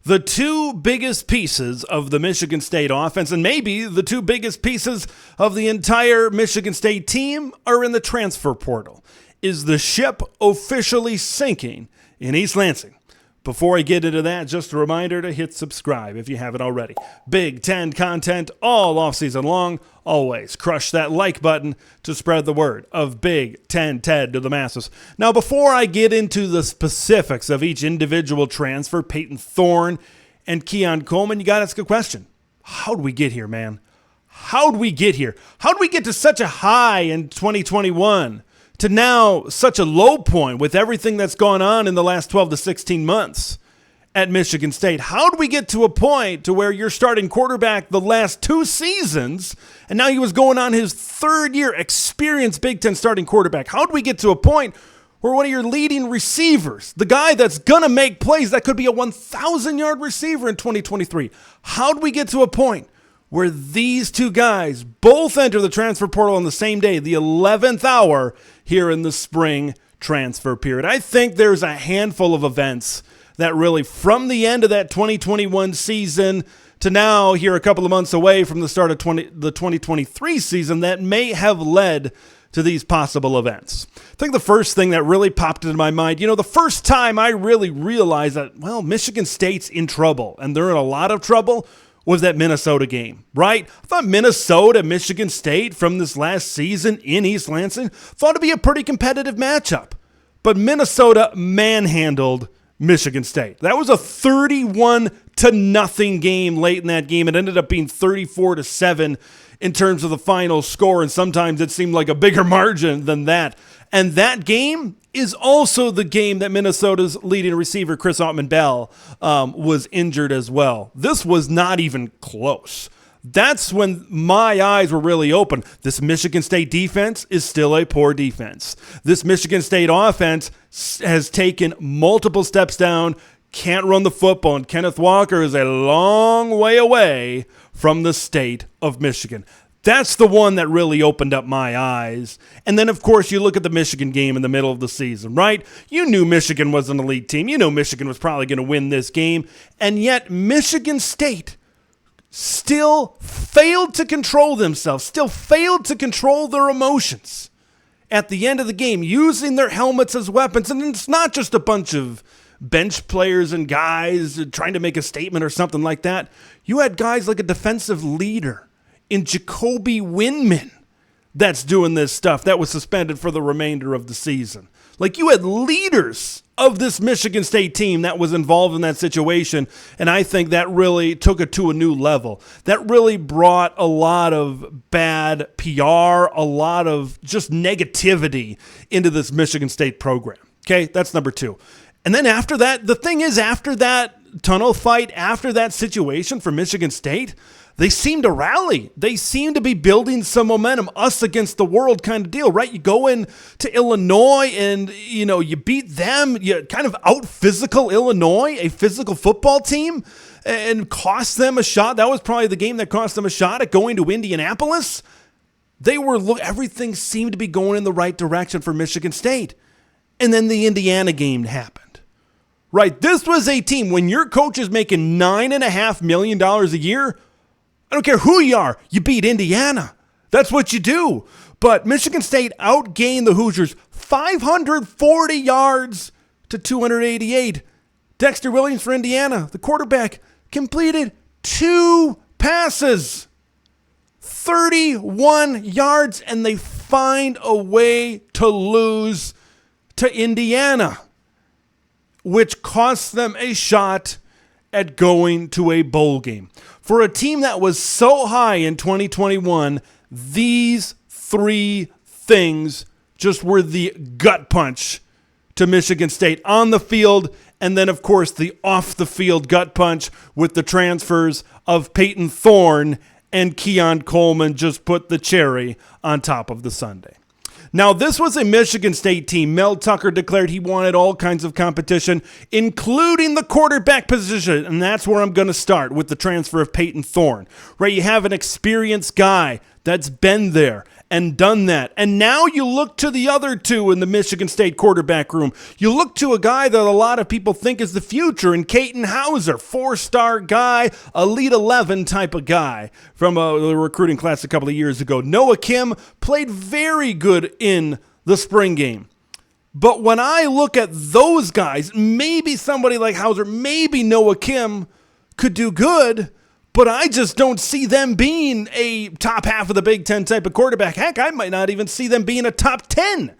The two biggest pieces of the Michigan State offense, and maybe the two biggest pieces of the entire Michigan State team, are in the transfer portal. Is the ship officially sinking in East Lansing? Before I get into that, just a reminder to hit subscribe if you haven't already. Big Ten content all offseason long. Always crush that like button to spread the word of Big Ten Ted to the masses. Now, before I get into the specifics of each individual transfer, Payton Thorne and Keon Coleman, you got to ask a question. How'd we get here, man? How'd we get here? How'd we get to such a high in 2021? To now such a low point with everything that's gone on in the last 12 to 16 months at Michigan State? How did we get to a point to where you're starting quarterback the last two seasons, and now he was going on his third year, experienced Big Ten starting quarterback? How did we get to a point where one of your leading receivers, the guy that's going to make plays, that could be a 1,000-yard receiver in 2023, how did we get to a point where these two guys both enter the transfer portal on the same day, the 11th hour here in the spring transfer period? I think there's a handful of events that really, from the end of that 2021 season to now here a couple of months away from the start of the 2023 season, that may have led to these possible events. I think the first thing that really popped into my mind, the first time I really realized that, Michigan State's in trouble, and they're in a lot of trouble, was that Minnesota game, right? I thought Minnesota, Michigan State from this last season in East Lansing thought to be a pretty competitive matchup. But Minnesota manhandled Michigan State. That was a 31-0 game late in that game. It ended up being 34-7 in terms of the final score, and sometimes it seemed like a bigger margin than that. And that game is also the game that Minnesota's leading receiver, Chris Autman-Bell, was injured as well. This was not even close. That's when my eyes were really open. This Michigan State defense is still a poor defense. This Michigan State offense has taken multiple steps down, can't run the football, and Kenneth Walker is a long way away from the state of Michigan. That's the one that really opened up my eyes. And then, of course, you look at the Michigan game in the middle of the season, right? You knew Michigan was an elite team. You know Michigan was probably going to win this game. And yet Michigan State still failed to control themselves, still failed to control their emotions at the end of the game, using their helmets as weapons. And it's not just a bunch of bench players and guys trying to make a statement or something like that. You had guys like a defensive leader in Jacoby Windman that's doing this stuff, that was suspended for the remainder of the season. Like, you had leaders of this Michigan State team that was involved in that situation, and I think that really took it to a new level. That really brought a lot of bad PR, a lot of just negativity into this Michigan State program. Okay, that's number two. And then after that, the thing is, after that tunnel fight, after that situation for Michigan State, they seem to rally. They seem to be building some momentum, us against the world kind of deal, right? You go in to Illinois and, you beat them. You kind of out-physical Illinois, a physical football team, and cost them a shot. That was probably the game that cost them a shot at going to Indianapolis. Everything seemed to be going in the right direction for Michigan State. And then the Indiana game happened, right? This was a team, when your coach is making $9.5 million a year, I don't care who you are, you beat Indiana. That's what you do. But Michigan State outgained the Hoosiers 540 yards to 288. Dexter Williams for Indiana, the quarterback, completed 2 passes, 31 yards, and they find a way to lose to Indiana, which cost them a shot at going to a bowl game. For a team that was so high in 2021, these three things just were the gut punch to Michigan State on the field, and then, of course, the off-the-field gut punch with the transfers of Payton Thorne and Keon Coleman just put the cherry on top of the sundae. Now, this was a Michigan State team. Mel Tucker declared he wanted all kinds of competition, including the quarterback position, and that's where I'm going to start with the transfer of Payton Thorne, right? You have an experienced guy that's been there, and done that. And now you look to the other two in the Michigan State quarterback room. You look to a guy that a lot of people think is the future in Keaton Hauser, 4-star guy, Elite 11 type of guy from the recruiting class a couple of years ago. Noah Kim played very good in the spring game. But when I look at those guys, maybe somebody like Hauser, maybe Noah Kim could do good, but I just don't see them being a top half of the Big Ten type of quarterback. Heck, I might not even see them being a top 10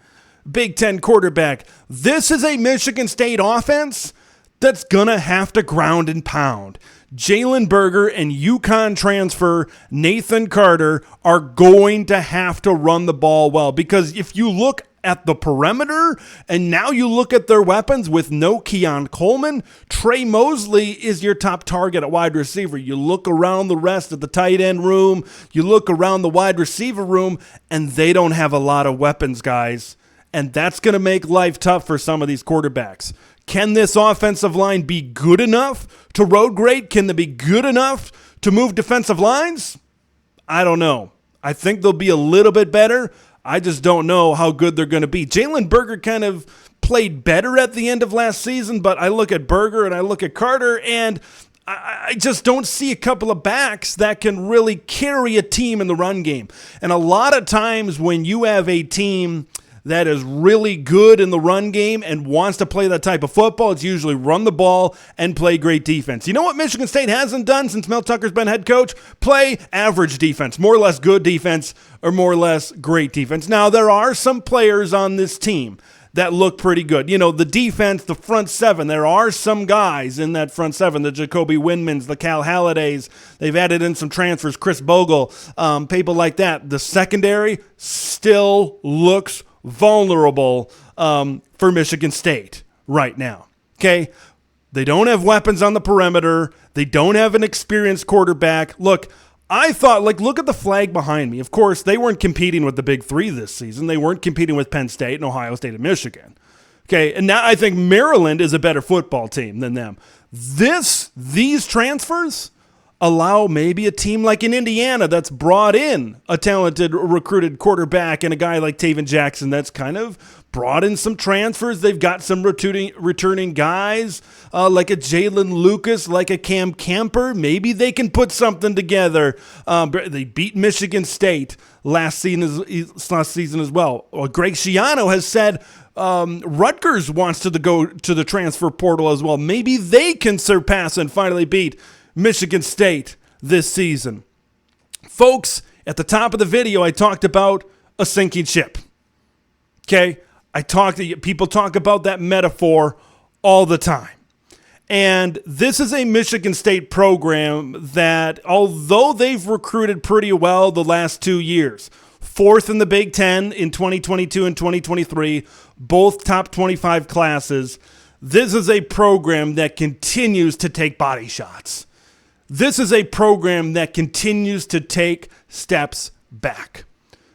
Big Ten quarterback. This is a Michigan State offense that's going to have to ground and pound. Jalen Berger and UConn transfer Nathan Carter are going to have to run the ball well, because if you look at the perimeter, and now you look at their weapons with no Keon Coleman, Trey Mosley is your top target at wide receiver. You look around the rest of the tight end room, you look around the wide receiver room, and they don't have a lot of weapons, guys. And that's going to make life tough for some of these quarterbacks. Can this offensive line be good enough to road grade? Can they be good enough to move defensive lines? I don't know. I think they'll be a little bit better. I just don't know how good they're going to be. Jalen Berger kind of played better at the end of last season, but I look at Berger and I look at Carter, and I just don't see a couple of backs that can really carry a team in the run game. And a lot of times when you have a team that is really good in the run game and wants to play that type of football, it's usually run the ball and play great defense. You know what Michigan State hasn't done since Mel Tucker's been head coach? Play average defense, more or less good defense or more or less great defense. Now, there are some players on this team that look pretty good. You know, the defense, the front seven, there are some guys in that front seven, the Jacoby Windmans, the Cal Hallidays. They've added in some transfers, Chris Bogle, people like that. The secondary still looks vulnerable for Michigan State right now. Okay? They don't have weapons on the perimeter. They don't have an experienced quarterback. Look, I thought, look at the flag behind me. Of course, they weren't competing with the Big Three this season. They weren't competing with Penn State and Ohio State and Michigan. Okay? And now I think Maryland is a better football team than them. These transfers allow maybe a team like in Indiana that's brought in a talented recruited quarterback and a guy like Taven Jackson that's kind of brought in some transfers. They've got some returning guys like a Jalen Lucas, like a Cam Camper. Maybe they can put something together. They beat Michigan State last season as well. Greg Schiano has said Rutgers wants to go to the transfer portal as well. Maybe they can surpass and finally beat Michigan State this season. Folks, at the top of the video, I talked about a sinking ship. Okay? People talk about that metaphor all the time. And this is a Michigan State program that, although they've recruited pretty well the last 2 years, fourth in the Big Ten in 2022 and 2023, both top 25 classes, this is a program that continues to take body shots. This is a program that continues to take steps back.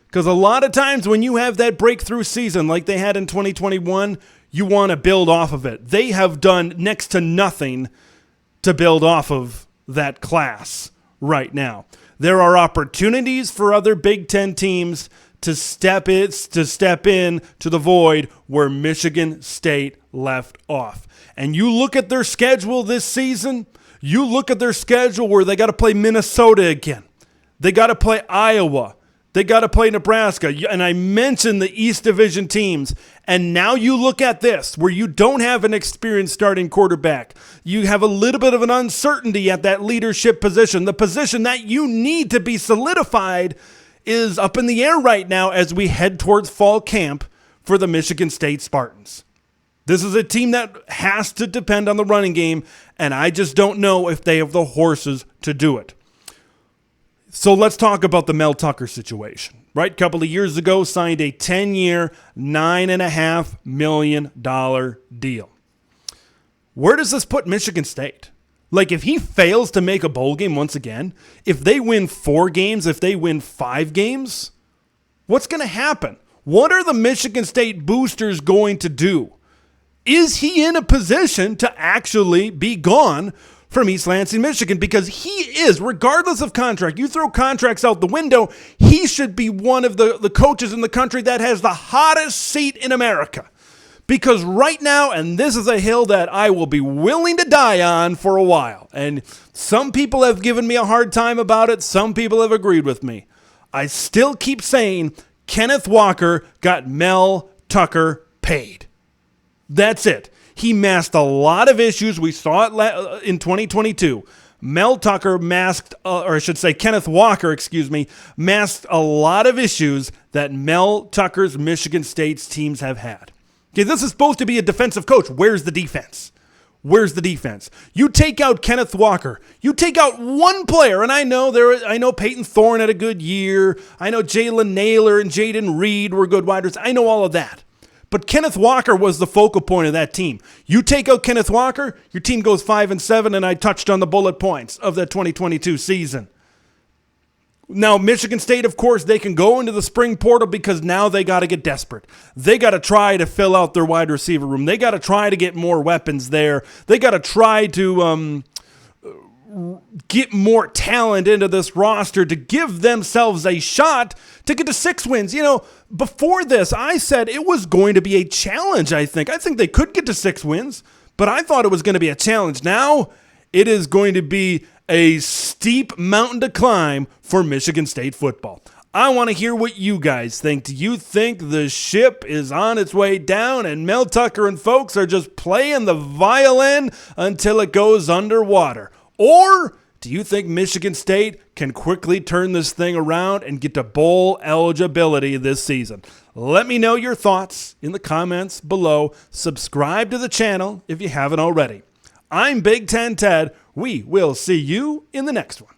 Because a lot of times when you have that breakthrough season like they had in 2021, you want to build off of it. They have done next to nothing to build off of that class right now. There are opportunities for other Big Ten teams to step in to the void where Michigan State left off. And you look at their schedule this season, you look at their schedule where they got to play Minnesota again. They got to play Iowa. They got to play Nebraska. And I mentioned the East Division teams. And now you look at this, where you don't have an experienced starting quarterback. You have a little bit of an uncertainty at that leadership position. The position that you need to be solidified is up in the air right now as we head towards fall camp for the Michigan State Spartans. This is a team that has to depend on the running game, and I just don't know if they have the horses to do it. So let's talk about the Mel Tucker situation. Right? A couple of years ago, signed a 10-year, $9.5 million deal. Where does this put Michigan State? Like, if he fails to make a bowl game once again, if they win 4 games, if they win 5 games, what's going to happen? What are the Michigan State boosters going to do? Is he in a position to actually be gone from East Lansing, Michigan, because he is, regardless of contract, you throw contracts out the window, he should be one of the coaches in the country that has the hottest seat in America. Because right now, and this is a hill that I will be willing to die on for a while, and some people have given me a hard time about it, some people have agreed with me. I still keep saying Kenneth Walker got Mel Tucker paid. That's it. He masked a lot of issues. We saw it in 2022. Mel Tucker masked, or I should say Kenneth Walker, masked a lot of issues that Mel Tucker's Michigan State's teams have had. Okay, this is supposed to be a defensive coach. Where's the defense? Where's the defense? You take out Kenneth Walker. You take out one player, and I know Payton Thorne had a good year. I know Jalen Naylor and Jaden Reed were good wide receivers. I know all of that. But Kenneth Walker was the focal point of that team. You take out Kenneth Walker, your team goes 5-7, and I touched on the bullet points of that 2022 season. Now, Michigan State, of course, they can go into the spring portal because now they got to get desperate. They got to try to fill out their wide receiver room. They got to try to get more weapons there. They got to try to get more talent into this roster to give themselves a shot to get to 6 wins. You know, before this, I said it was going to be a challenge, I think. I think they could get to 6 wins, but I thought it was going to be a challenge. Now, it is going to be a steep mountain to climb for Michigan State football. I want to hear what you guys think. Do you think the ship is on its way down and Mel Tucker and folks are just playing the violin until it goes underwater? Or do you think Michigan State can quickly turn this thing around and get to bowl eligibility this season? Let me know your thoughts in the comments below. Subscribe to the channel if you haven't already. I'm Big Ten Ted. We will see you in the next one.